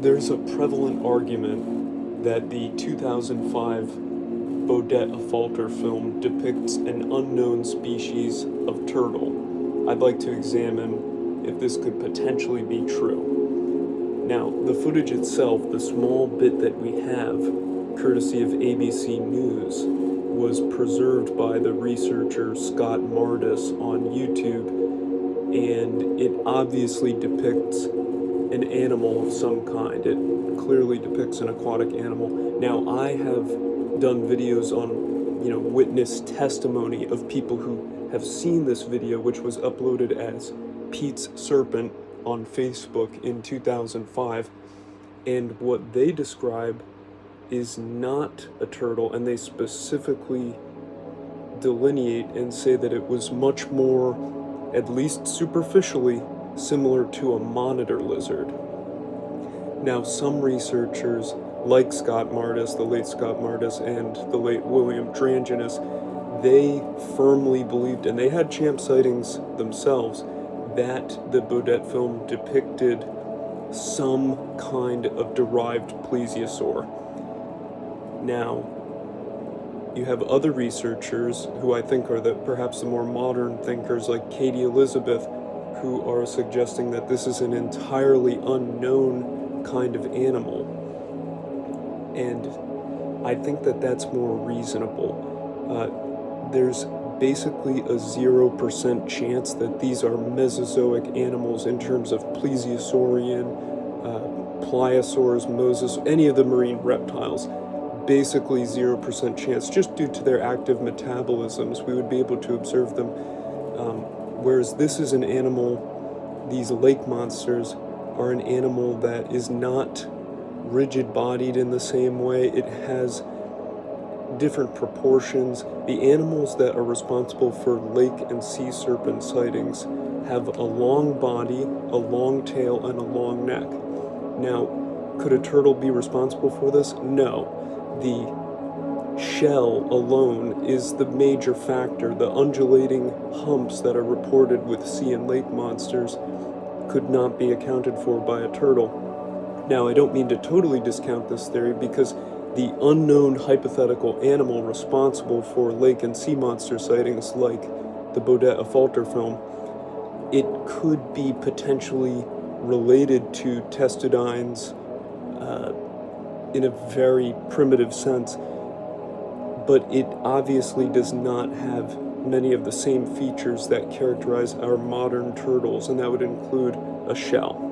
There's a prevalent argument that the 2005 Bodette film depicts an unknown species of turtle. I'd like to examine if this could potentially be true. Now, the footage itself, the small bit that we have, courtesy of ABC News, was preserved by the researcher Scott Mardis on YouTube, and it obviously depicts an animal of some kind. It clearly depicts an aquatic animal. Now, I have done videos on, witness testimony of people who have seen this video, which was uploaded as Pete's Serpent on Facebook in 2005, and what they describe is not a turtle, and they specifically delineate and say that it was much more, at least superficially, similar to a monitor lizard. Now, some researchers, like Scott Mardis, the late Scott Mardis, and the late William Drangenus, they firmly believed, and they had champ sightings themselves, that the Bodette film depicted some kind of derived plesiosaur. Now, you have other researchers who I think are perhaps the more modern thinkers, like Katie Elizabeth, who are suggesting that this is an entirely unknown kind of animal. And I think that that's more reasonable. There's basically a 0% chance that these are Mesozoic animals in terms of plesiosaurian, pliosaurs, moses, any of the marine reptiles. Basically 0% chance, just due to their active metabolisms, we would be able to observe them. Whereas this is an animal, these lake monsters are an animal that is not rigid-bodied in the same way. It has different proportions. The animals that are responsible for lake and sea serpent sightings have a long body, a long tail, and a long neck. Now, could a turtle be responsible for this? No. The shell alone is the major factor. The undulating humps that are reported with sea and lake monsters could not be accounted for by a turtle. Now, I don't mean to totally discount this theory, because the unknown hypothetical animal responsible for lake and sea monster sightings, like the Bodette film, it could be potentially related to testudines in a very primitive sense, but it obviously does not have many of the same features that characterize our modern turtles, and that would include a shell.